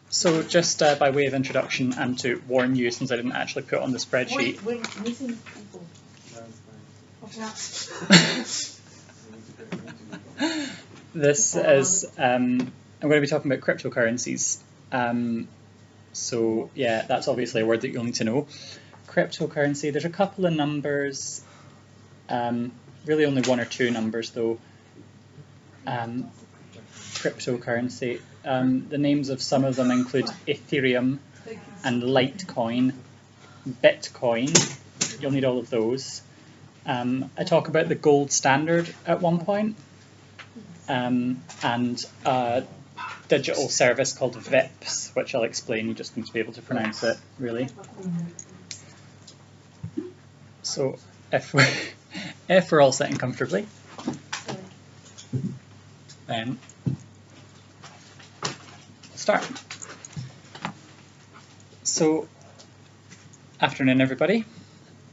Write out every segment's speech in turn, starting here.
So just by way of introduction and to warn you, since I didn't actually put on the spreadsheet. We're missing people. This is, I'm going to be talking about cryptocurrencies. So yeah, that's obviously a word that you'll need to know. Cryptocurrency, there's a couple of numbers, really only one or two numbers though. Cryptocurrency. The names of some of them include Ethereum and Litecoin, Bitcoin. You'll need all of those. I talk about the gold standard at one point, and a digital service called VIPS, which I'll explain. You just need to be able to pronounce it, really. So if we're all sitting comfortably, then start. So, afternoon everybody.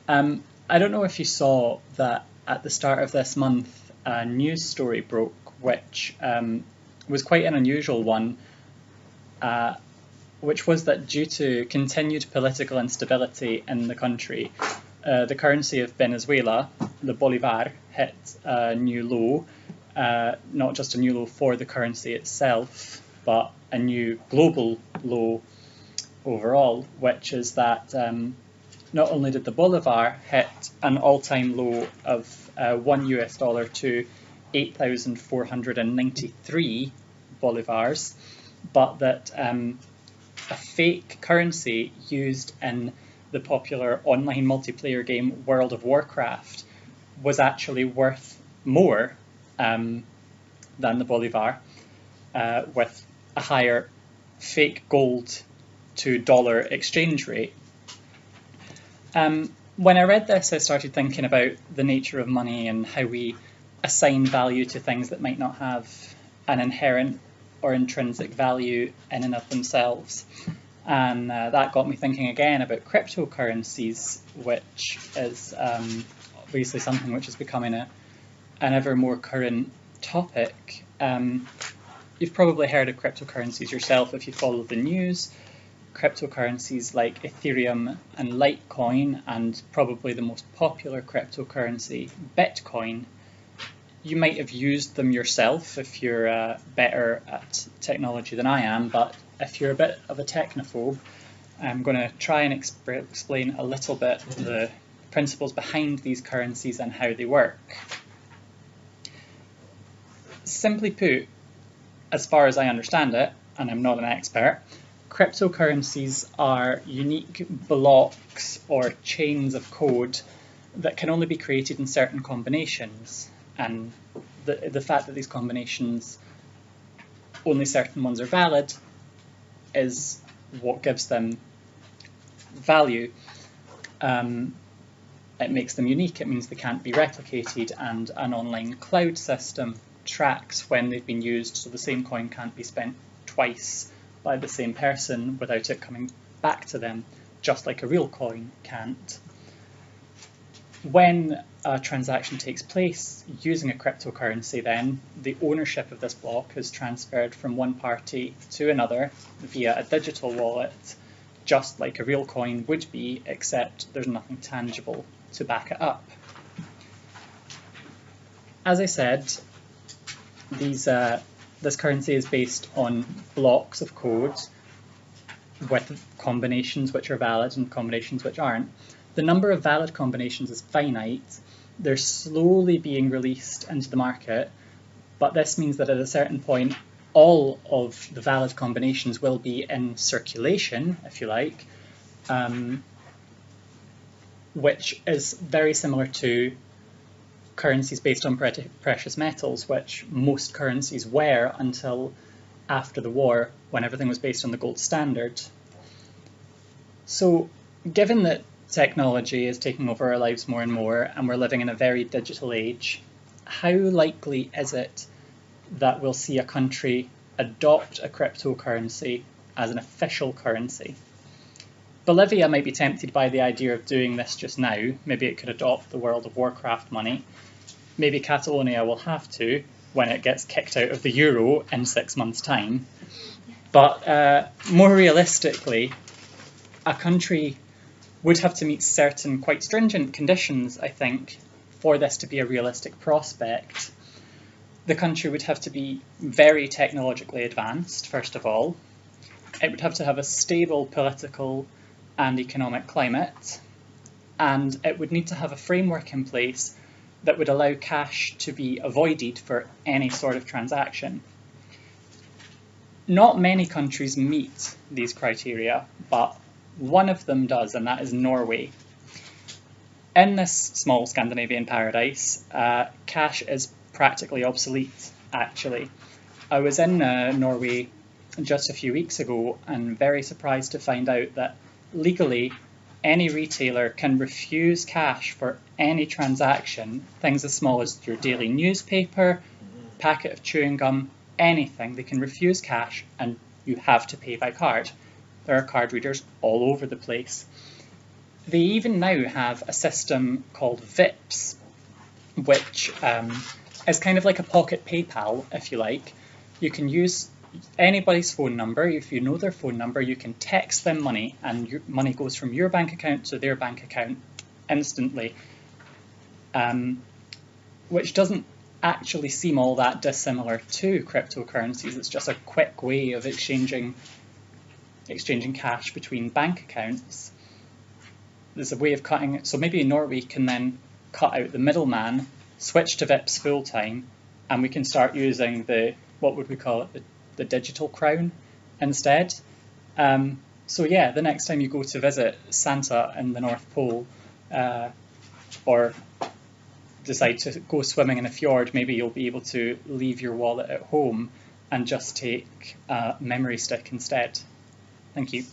I don't know if you saw that at the start of this month a news story broke which was quite an unusual one, which was that due to continued political instability in the country, the currency of Venezuela, the Bolivar, hit a new low, not just a new low for the currency itself, but a new global low overall, which is that not only did the Bolivar hit an all-time low of $1 to 8,493 bolivars, but that a fake currency used in the popular online multiplayer game World of Warcraft was actually worth more than the Bolivar, with a higher fake gold to dollar exchange rate. When I read this, I started thinking about the nature of money and how we assign value to things that might not have an inherent or intrinsic value in and of themselves. And that got me thinking again about cryptocurrencies, which is obviously something which is becoming an ever more current topic. You've probably heard of cryptocurrencies yourself if you follow the news. Cryptocurrencies like Ethereum and Litecoin, and probably the most popular cryptocurrency, Bitcoin. You might have used them yourself if you're better at technology than I am, but if you're a bit of a technophobe, I'm going to try and explain a little bit the principles behind these currencies and how they work. Simply put, as far as I understand it, and I'm not an expert, cryptocurrencies are unique blocks or chains of code that can only be created in certain combinations. And the fact that these combinations, only certain ones are valid, is what gives them value. It makes them unique. It means they can't be replicated, and an online cloud system tracks when they've been used, so the same coin can't be spent twice by the same person without it coming back to them, just like a real coin can't. When a transaction takes place using a cryptocurrency, then the ownership of this block is transferred from one party to another via a digital wallet, just like a real coin would be, except there's nothing tangible to back it up. As I said, this currency is based on blocks of code with combinations which are valid and combinations which aren't. The number of valid combinations is finite. They're slowly being released into the market, but this means that at a certain point, all of the valid combinations will be in circulation, if you like, which is very similar to currencies based on precious metals, which most currencies were until after the war, when everything was based on the gold standard. So, given that technology is taking over our lives more and more, and we're living in a very digital age, how likely is it that we'll see a country adopt a cryptocurrency as an official currency? Bolivia might be tempted by the idea of doing this just now. Maybe it could adopt the World of Warcraft money. Maybe Catalonia will have to when it gets kicked out of the euro in 6 months' time. But more realistically, a country would have to meet certain quite stringent conditions, I think, for this to be a realistic prospect. The country would have to be very technologically advanced, first of all. It would have to have a stable political and economic climate, and it would need to have a framework in place that would allow cash to be avoided for any sort of transaction. Not many countries meet these criteria, but one of them does, and that is Norway. In this small Scandinavian paradise, cash is practically obsolete, actually. I was in Norway just a few weeks ago and very surprised to find out that legally any retailer can refuse cash for any transaction, things as small as your daily newspaper, packet of chewing gum, anything. They can refuse cash and you have to pay by card. There are card readers all over the place. They even now have a system called VIPs, which is kind of like a pocket PayPal, if you like. You can use anybody's phone number. If you know their phone number, you can text them money, and your money goes from your bank account to their bank account instantly, which doesn't actually seem all that dissimilar to cryptocurrencies. It's just a quick way of exchanging cash between bank accounts. There's a way of cutting it. So maybe Norway can then cut out the middleman, switch to VIPs full time, and we can start using what would we call it, the digital crown instead. So yeah, the next time you go to visit Santa in the North Pole, or decide to go swimming in a fjord, maybe you'll be able to leave your wallet at home and just take a memory stick instead. Thank you.